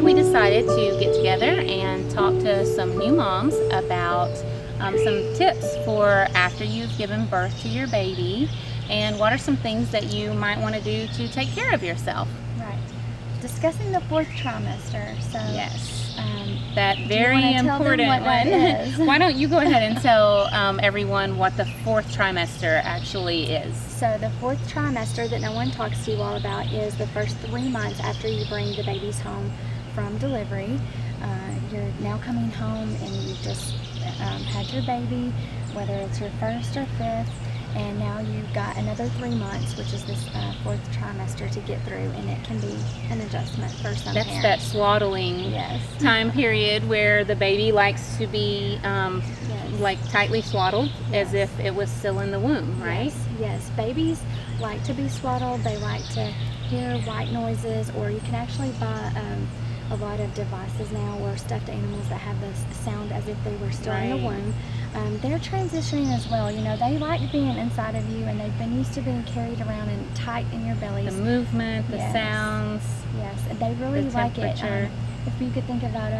we decided to get together and talk to some new moms about some tips for after you've given birth to your baby, and what are some things that you might want to do to take care of yourself. Right. Discussing the 4th trimester. So Yes. That very tell them important what that one. is? Why don't you go ahead and tell everyone what the 4th trimester actually is? So the 4th trimester that no one talks to you all about is the first 3 months after you bring the babies home from delivery. You're now coming home and you've just had your baby, whether it's your 1st or 5th, and now you've got another 3 months, which is this 4th trimester to get through, and it can be an adjustment for some That's parents. that swaddling Yes. time period where the baby likes to be Yes. like tightly swaddled, Yes. as if it was still in the womb, right? Yes. Babies like to be swaddled. They like to hear white noises, or you can actually buy a lot of devices now, or stuffed animals that have this sound as if they were still in the Right. womb. They're transitioning as well. You know, they like being inside of you, and they've been used to being carried around and tight in your bellies. The movement, the Yes. sounds. Yes, and they really The like it. temperature. If you could think about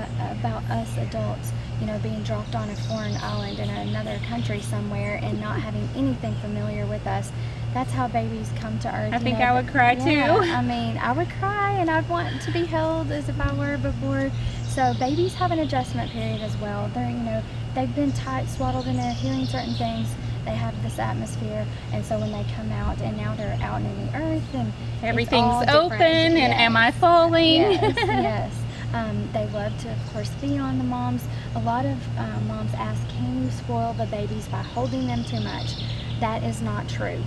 us adults, you know, being dropped on a foreign island in another country somewhere and not having anything familiar with us, that's how babies come to Earth. I you think know, I would cry too. I mean, I would cry, and I'd want to be held as if I were before. So babies have an adjustment period as well. They've been tight, swaddled, and they're hearing certain things. They have this atmosphere, and so when they come out, and now they're out in the earth, and Everything's it's all open, different. and Yes. am I falling? Yes. They love to, of course, feed on the moms. A lot of moms ask, can you spoil the babies by holding them too much? That is not true.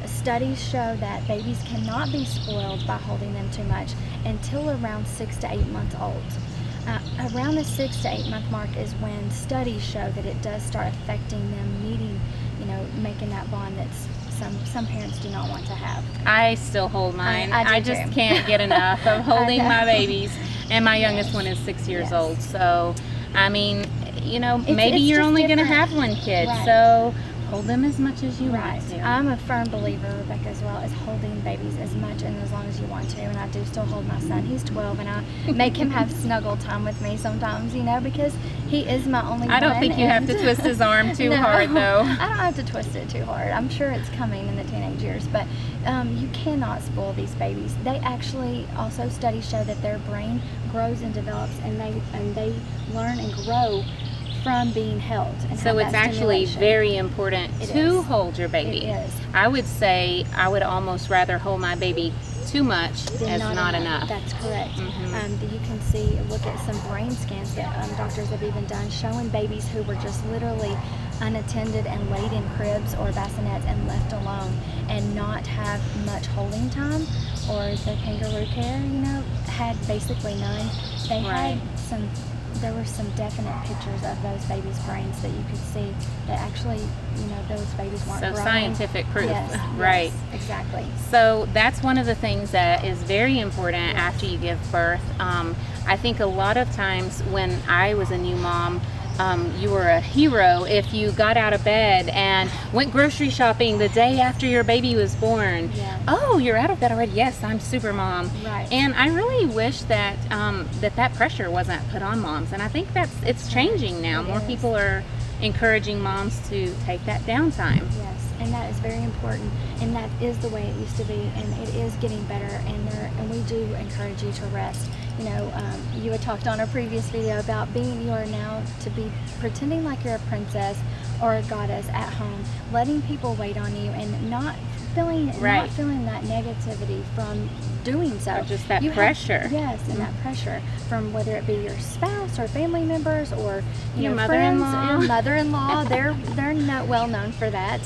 Studies show that babies cannot be spoiled by holding them too much until around 6 to 8 months old. Around the 6 to 8 month mark is when studies show that it does start affecting them needing, making that bond that's some parents do not want to have. I still hold mine. I do just too. can't get enough of holding my babies, and my youngest Yes. one is 6 years Yes. old. So, I mean, maybe it's you're just only going to different. have one kid, Right. so hold them as much as you Right. want to. I'm a firm believer, Rebecca, as well, as holding babies as much and as long as you want to. And I do still hold my son. He's 12, and I make him have snuggle time with me sometimes, because he is my only one. I don't think you have to and- twist his arm too No, hard, though. I don't have to twist it too hard. I'm sure it's coming in the teenage years, but you cannot spoil these babies. They actually, also studies show that their brain grows and develops, and they learn and grow from being held. And So have it's that actually stimulation. very important It to is. hold your baby. It is. I would say I would almost rather hold my baby too much Then as not enough. That's correct. Mhm. You can look at some brain scans that doctors have even done showing babies who were just literally unattended and laid in cribs or bassinets and left alone and not have much holding time, or the kangaroo care, had basically none. They Right. had there were some definite pictures of those babies' brains that you could see that actually, those babies weren't So growing. scientific proof. Yes, Right. yes, exactly. So that's one of the things that is very important after you give birth. I think a lot of times when I was a new mom, you were a hero if you got out of bed and went grocery shopping the day after your baby was born. Yes. Oh, you're out of bed already? Yes, I'm super mom. Right. And I really wish that that pressure wasn't put on moms. And I think it's changing now. It More is. people are encouraging moms to take that downtime. Yes, and that is very important, and that is the way it used to be, and it is getting better, and we do encourage you to rest. You had talked on a previous video about you are now to be pretending like you're a princess or a goddess at home, letting people wait on you, and not feeling that negativity from doing so. Or just that You have- pressure. yes, and that pressure from whether it be your spouse or family members or Your friends, mother-in-law. your mother-in-law. They're not well known for that.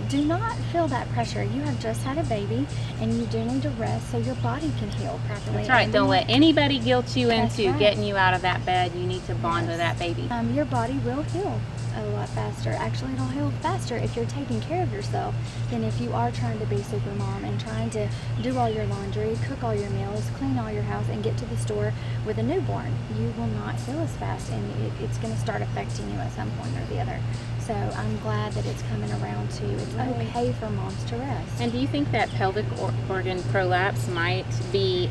Do not feel that pressure. You have just had a baby, and you do need to rest so your body can heal properly. That's right. And Don't let anybody guilt you That's into right. getting you out of that bed. You need to bond Yes. with that baby. Your body will heal. a lot faster. Actually, it'll heal faster if you're taking care of yourself than if you are trying to be super mom and trying to do all your laundry, cook all your meals, clean all your house, and get to the store with a newborn. You will not heal as fast, and it's going to start affecting you at some point or the other. So I'm glad that it's coming around to it's okay for moms to rest. And do you think that pelvic organ prolapse might be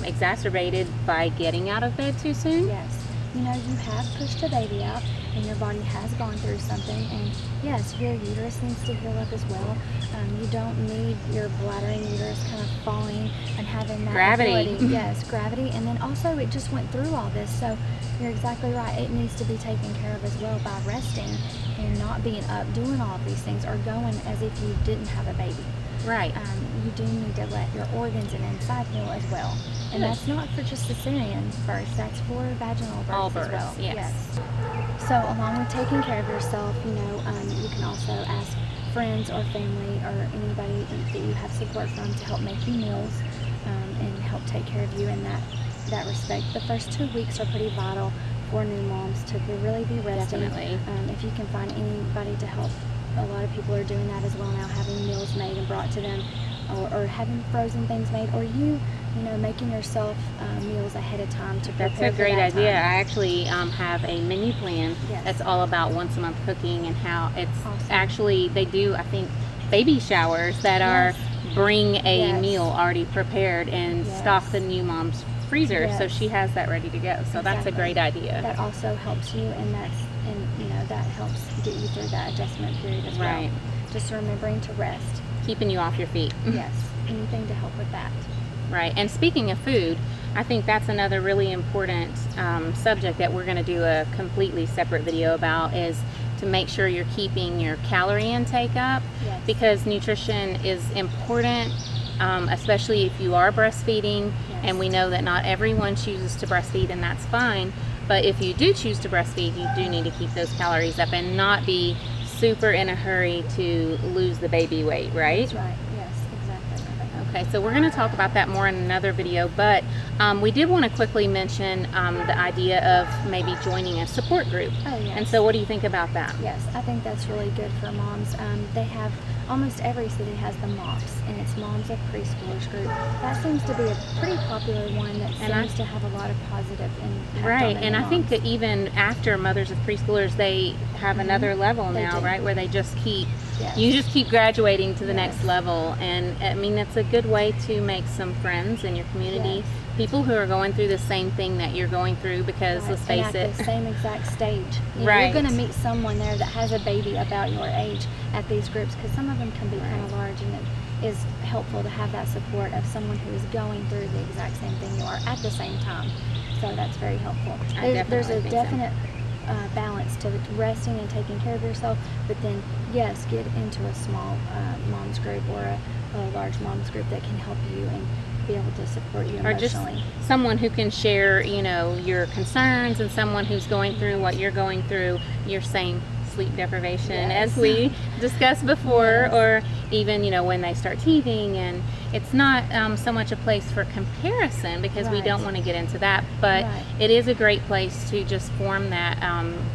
exacerbated by getting out of bed too soon? Yes. You know, you have pushed a baby out and your body has gone through something, and yes, your uterus needs to heal up as well. You don't need your bladder and uterus kind of falling and having that gravity. ability. Yes, gravity. And then also it just went through all this, so you're exactly right. It needs to be taken care of as well by resting and not being up doing all of these things or going as if you didn't have a baby. Right. You do need to let your organs and inside heal as well. And that's not for just cesarean births, that's for vaginal births All births, as well. yes. So along with taking care of yourself, you know, you can also ask friends or family or anybody that you have support from to help make you meals and help take care of you in that respect. The first 2 weeks are pretty vital for new moms to really be resting. Definitely. If you can find anybody to help, a lot of people are doing that as well now, having meals made and brought to them, or having frozen things made, or you know, making yourself meals ahead of time to prepare. That's a great idea. I actually have a menu plan that's all about once a month cooking and how it's actually, they do, I think, baby showers that are bring a meal already prepared and stock the new mom's freezer, so she has that ready to go. So that's a great idea. That also helps you, and you know, that helps get you through that adjustment period as well. Right. Just remembering to rest. Keeping you off your feet. Yes, anything to help with that. Right. And speaking of food, I think that's another really important subject that we're going to do a completely separate video about, is to make sure you're keeping your calorie intake up, because nutrition is important, especially if you are breastfeeding. And we know that not everyone chooses to breastfeed, and that's fine. But if you do choose to breastfeed, you do need to keep those calories up and not be super in a hurry to lose the baby weight, right? That's right. Yes, exactly. Okay, so we're going to talk about that more in another video, but we did want to quickly mention the idea of maybe joining a support group. Oh, yes. And so what do you think about that? Yes, I think that's really good for moms. They have, almost every city has the MOPS, and it's Moms of Preschoolers group. That seems to be a pretty popular one that seems to have a lot of positive impact. Right, on and I moms. think that even after Mothers of Preschoolers, they have another level now, right, where they just keep, you just keep graduating to the next level. And I mean, that's a good way to make some friends in your community, people who are going through the same thing that you're going through, because let's face and it, at the same exact stage. You're going to meet someone there that has a baby about your age at these groups, because some of them can be kind of large, and it is helpful to have that support of someone who is going through the exact same thing you are at the same time. So that's very helpful. There's a definite balance to resting and taking care of yourself, but then yes, get into a small moms group or a large moms group that can help you and be able to support you emotionally. Or just someone who can share, you know, your concerns, and someone who's going through what you're going through, your same sleep deprivation as we discussed before, or even, you know, when they start teething. And it's not so much a place for comparison, because we don't want to get into that, but it is a great place to just form that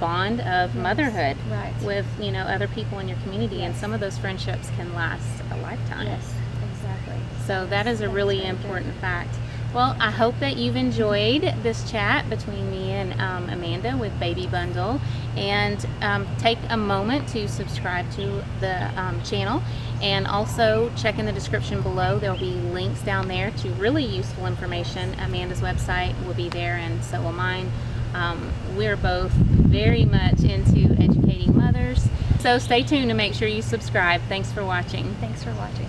bond of motherhood with, you know, other people in your community, and some of those friendships can last a lifetime. Yes, exactly. So that is a really important fact. Well, I hope that you've enjoyed this chat between me and Amanda with Baby Bundle, and take a moment to subscribe to the channel, and also check in the description below. There will be links down there to really useful information. Amanda's website will be there, and so will mine. We're both very much into educating mothers, so stay tuned to make sure you subscribe. Thanks for watching. Thanks for watching.